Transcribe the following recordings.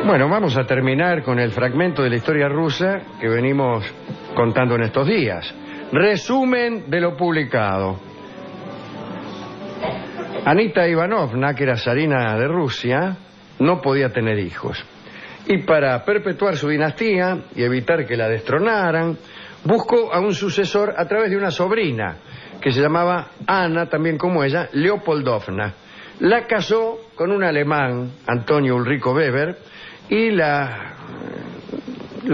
Bueno, vamos a terminar con el fragmento de la historia rusa que venimos contando en estos días. Resumen de lo publicado. Anita Ivanovna, que era zarina de Rusia, no podía tener hijos. Y para perpetuar su dinastía y evitar que la destronaran, buscó a un sucesor a través de una sobrina, que se llamaba Ana, también como ella, Leopoldovna. La casó con un alemán, Antonio Ulrico Weber, y la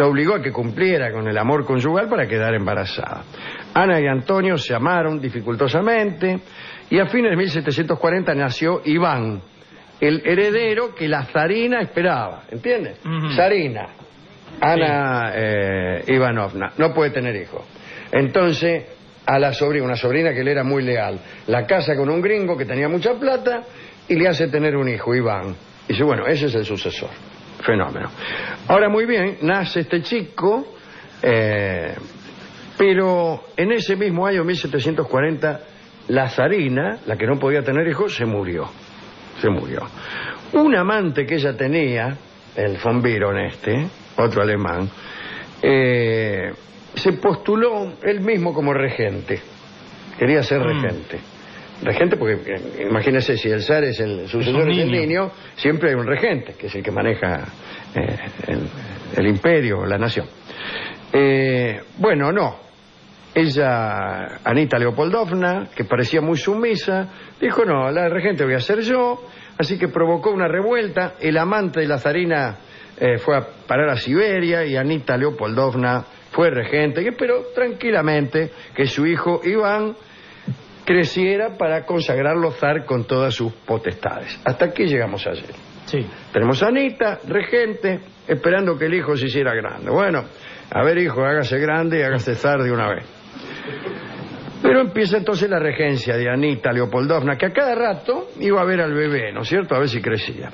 obligó a que cumpliera con el amor conyugal para quedar embarazada. Ana y Antonio se amaron dificultosamente y a fines de 1740 nació Iván, el heredero que la zarina esperaba, ¿entiendes? Zarina, Ana Ivanovna, no puede tener hijos. Entonces, a la sobrina, una sobrina que le era muy leal, la casa con un gringo que tenía mucha plata y le hace tener un hijo, Iván. Y dice, bueno, ese es el sucesor. Fenómeno. Ahora, muy bien, nace este chico, pero en ese mismo año, 1740, la zarina, la que no podía tener hijos, se murió. Se murió. Un amante que ella tenía, el von Biron otro alemán, se postuló él mismo como regente. Quería ser regente. Regente porque, imagínese, si el zar es el sucesor del niño, siempre hay un regente, que es el que maneja el imperio, la nación. Bueno, no. Ella, Anita Leopoldovna, que parecía muy sumisa, dijo, no, la regente voy a ser yo, así que provocó una revuelta. El amante de la zarina fue a parar a Siberia y Anita Leopoldovna fue regente, y esperó tranquilamente que su hijo Iván creciera para consagrarlo zar con todas sus potestades. Hasta aquí llegamos ayer. Sí. Tenemos a Anita, regente, esperando que el hijo se hiciera grande. Bueno, a ver, hijo, hágase grande y hágase zar de una vez. Pero empieza entonces la regencia de Anita Leopoldovna, que a cada rato iba a ver al bebé, ¿no es cierto?, a ver si crecía.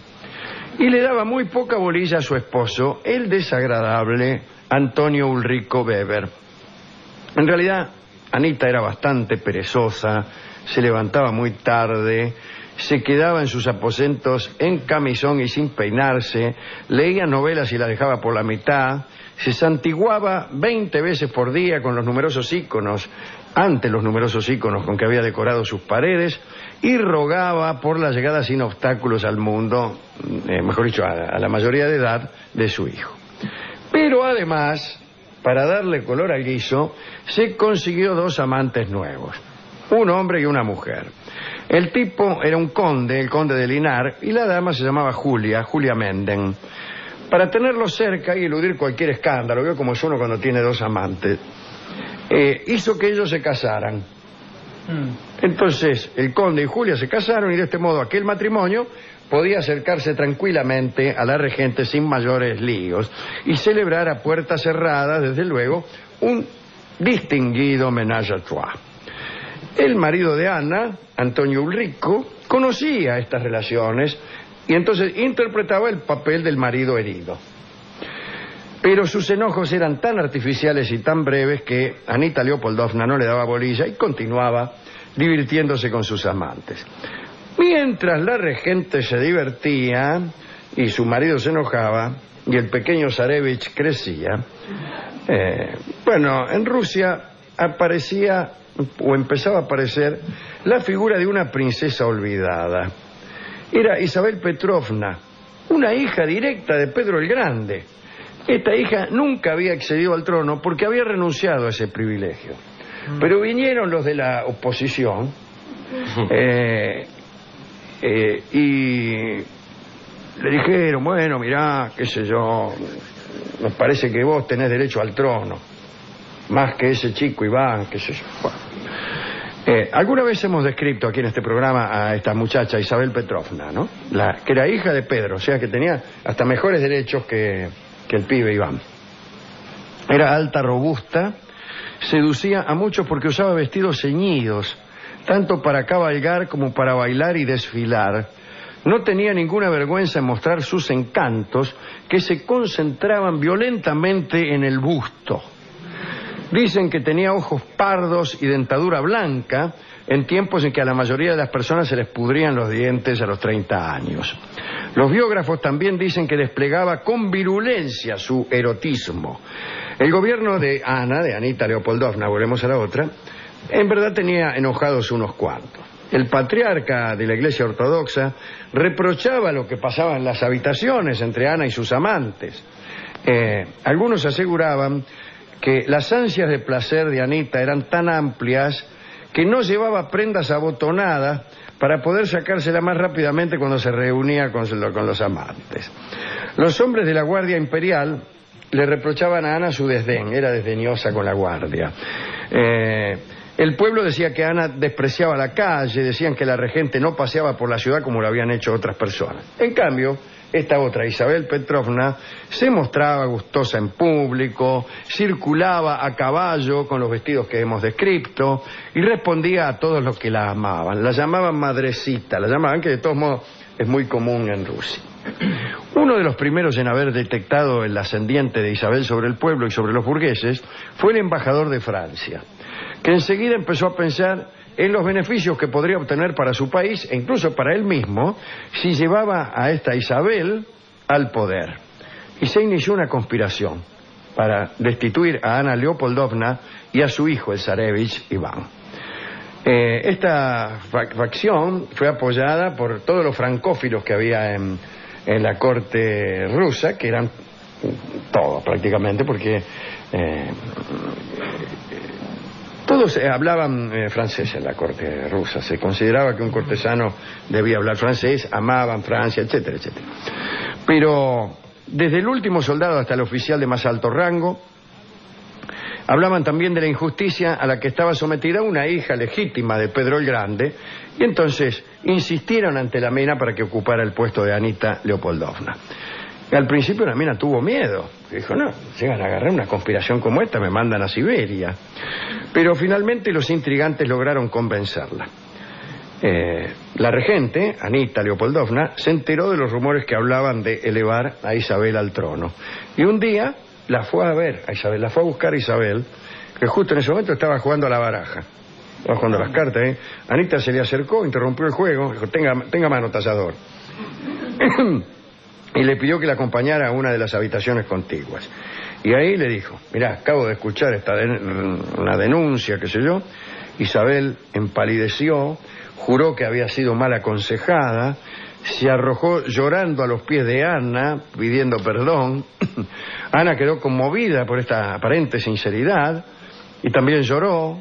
Y le daba muy poca bolilla a su esposo, el desagradable Antonio Ulrico Weber. En realidad, Anita era bastante perezosa, se levantaba muy tarde, se quedaba en sus aposentos en camisón y sin peinarse, leía novelas y las dejaba por la mitad, se santiguaba 20 veces por día con los numerosos íconos, ante los numerosos íconos con que había decorado sus paredes, y rogaba por la llegada sin obstáculos al mundo, mejor dicho, a la mayoría de edad de su hijo. Pero además, para darle color al guiso, se consiguió dos amantes nuevos, un hombre y una mujer. El tipo era un conde, el conde de Linar, y la dama se llamaba Julia Menden. Para tenerlo cerca y eludir cualquier escándalo, veo como es uno cuando tiene dos amantes, hizo que ellos se casaran. Entonces, el conde y Julia se casaron y de este modo aquel matrimonio podía acercarse tranquilamente a la regente sin mayores líos y celebrar a puertas cerradas, desde luego, un distinguido ménage à trois. El marido de Ana, Antonio Ulrico, conocía estas relaciones y entonces interpretaba el papel del marido herido. Pero sus enojos eran tan artificiales y tan breves que Anita Leopoldovna no le daba bolilla y continuaba divirtiéndose con sus amantes. Mientras la regente se divertía y su marido se enojaba y el pequeño zarevich crecía, bueno, en Rusia aparecía o empezaba a aparecer la figura de una princesa olvidada. Era Isabel Petrovna, una hija directa de Pedro el Grande. Esta hija nunca había accedido al trono porque había renunciado a ese privilegio. Pero vinieron los de la oposición y le dijeron, bueno, mirá, qué sé yo, me parece que vos tenés derecho al trono, más que ese chico Iván, qué sé yo. Bueno. Alguna vez hemos descrito aquí en este programa a esta muchacha Isabel Petrovna, ¿no? Que era hija de Pedro, o sea que tenía hasta mejores derechos que el pibe Iván. Era alta, robusta, seducía a muchos porque usaba vestidos ceñidos, tanto para cabalgar como para bailar y desfilar. No tenía ninguna vergüenza en mostrar sus encantos, que se concentraban violentamente en el busto. Dicen que tenía ojos pardos y dentadura blanca, en tiempos en que a la mayoría de las personas se les pudrían los dientes a los 30 años. Los biógrafos también dicen que desplegaba con virulencia su erotismo. El gobierno de Ana, de Anita Leopoldovna, volvemos a la otra, en verdad tenía enojados unos cuantos. El patriarca de la Iglesia Ortodoxa reprochaba lo que pasaba en las habitaciones entre Ana y sus amantes. Algunos aseguraban que las ansias de placer de Anita eran tan amplias que no llevaba prendas abotonadas para poder sacársela más rápidamente cuando se reunía con los amantes. Los hombres de la Guardia Imperial le reprochaban a Ana su desdén, era desdeñosa con la guardia. El pueblo decía que Ana despreciaba la calle, decían que la regente no paseaba por la ciudad como lo habían hecho otras personas. En cambio, esta otra, Isabel Petrovna, se mostraba gustosa en público, circulaba a caballo con los vestidos que hemos descrito y respondía a todos los que la amaban. La llamaban madrecita, la llamaban, que de todos modos es muy común en Rusia. Uno de los primeros en haber detectado el ascendiente de Isabel sobre el pueblo y sobre los burgueses fue el embajador de Francia, que enseguida empezó a pensar en los beneficios que podría obtener para su país e incluso para él mismo si llevaba a esta Isabel al poder. Y se inició una conspiración para destituir a Ana Leopoldovna y a su hijo, el zarevich Iván. Esta facción fue apoyada por todos los francófilos que había en la corte rusa, que eran todos prácticamente, porque todos hablaban francés en la corte rusa. Se consideraba que un cortesano debía hablar francés, amaban Francia, etcétera, etcétera. Pero desde el último soldado hasta el oficial de más alto rango, hablaban también de la injusticia a la que estaba sometida una hija legítima de Pedro el Grande, y entonces insistieron ante la mina para que ocupara el puesto de Anita Leopoldovna. Al principio la mina tuvo miedo. Dijo, no, llegan a agarrar una conspiración como esta, me mandan a Siberia. Pero finalmente los intrigantes lograron convencerla. La regente, Anita Leopoldovna, se enteró de los rumores que hablaban de elevar a Isabel al trono. Y un día la fue a ver a Isabel, la fue a buscar a Isabel, que justo en ese momento estaba jugando a la baraja. Estaba jugando a las cartas, Anita se le acercó, interrumpió el juego, dijo, tenga mano, tallador. Y le pidió que la acompañara a una de las habitaciones contiguas. Y ahí le dijo, mirá, acabo de escuchar una denuncia, qué sé yo. Isabel empalideció, juró que había sido mal aconsejada, se arrojó llorando a los pies de Ana, pidiendo perdón. Ana quedó conmovida por esta aparente sinceridad y también lloró.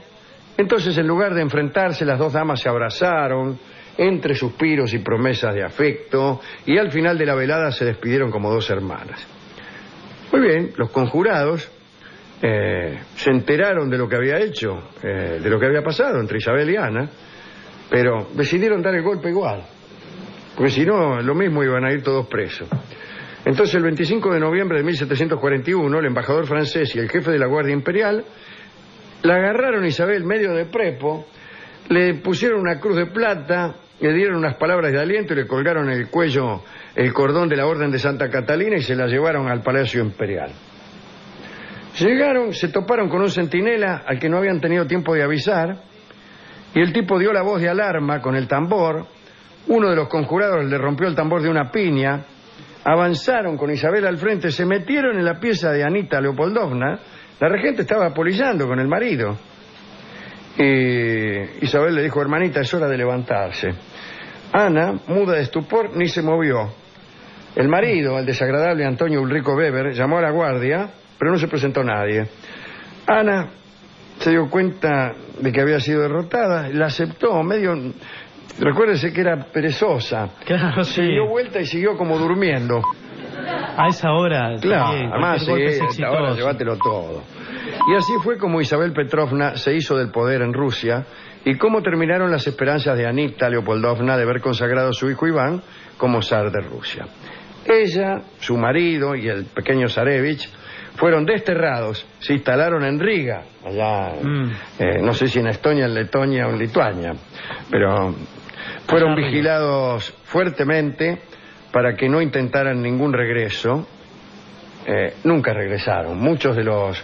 Entonces, en lugar de enfrentarse, las dos damas se abrazaron entre suspiros y promesas de afecto, y al final de la velada se despidieron como dos hermanas. Muy bien, los conjurados se enteraron de lo que había hecho, de lo que había pasado entre Isabel y Ana, pero decidieron dar el golpe igual, porque si no, lo mismo iban a ir todos presos. Entonces, el 25 de noviembre de 1741, el embajador francés y el jefe de la Guardia Imperial la agarraron a Isabel medio de prepo, le pusieron una cruz de plata, le dieron unas palabras de aliento y le colgaron en el cuello el cordón de la Orden de Santa Catalina y se la llevaron al Palacio Imperial. Llegaron, se toparon con un centinela al que no habían tenido tiempo de avisar, y el tipo dio la voz de alarma con el tambor. Uno de los conjurados le rompió el tambor de una piña, avanzaron con Isabel al frente, se metieron en la pieza de Anita Leopoldovna. La regente estaba apolillando con el marido. Y Isabel le dijo, hermanita, es hora de levantarse. Ana, muda de estupor, ni se movió. El marido, el desagradable Antonio Ulrico Weber, llamó a la guardia, pero no se presentó nadie. Ana se dio cuenta de que había sido derrotada, la aceptó, medio... Recuérdese que era perezosa. Claro, se sí. dio vuelta y siguió como durmiendo. A esa hora, claro, bien, además, sí, ahora exitoso. llévatelo todo. Y así fue como Isabel Petrovna se hizo del poder en Rusia y cómo terminaron las esperanzas de Anita Leopoldovna de ver consagrado a su hijo Iván como zar de Rusia. Ella, su marido y el pequeño zarevich fueron desterrados, se instalaron en Riga, allá, no sé si en Estonia, en Letonia o en Lituania, pero fueron vigilados fuertemente para que no intentaran ningún regreso. Nunca regresaron. Muchos de los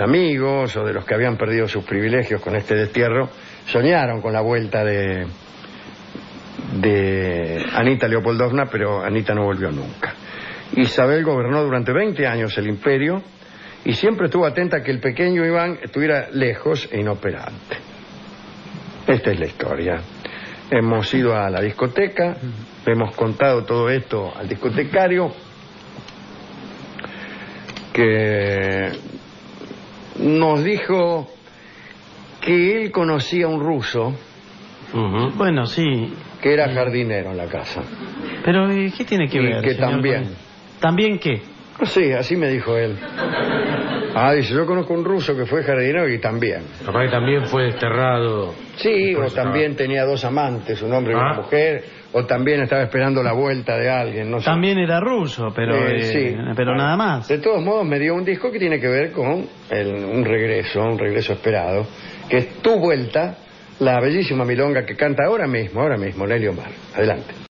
amigos o de los que habían perdido sus privilegios con este destierro soñaron con la vuelta de Anita Leopoldovna, pero Anita no volvió nunca. Isabel gobernó durante 20 años el imperio y siempre estuvo atenta a que el pequeño Iván estuviera lejos e inoperante. Esta es la historia. Hemos ido a la discoteca, le hemos contado todo esto al discotecario, que nos dijo que él conocía a un ruso. Bueno, sí. Que era jardinero en la casa. Pero, ¿qué tiene que ver? Que señor? también. ¿También qué? Sí, así me dijo él. Dice, yo conozco un ruso que fue jardinero y también. Capaz que también fue desterrado. Sí, o también tenía 2 amantes, un hombre y una mujer, o también estaba esperando la vuelta de alguien, no sé. También era ruso, pero sí. pero nada más. De todos modos, me dio un disco que tiene que ver con un regreso esperado, que es Tu Vuelta, la bellísima milonga que canta ahora mismo Nelly Omar. Adelante.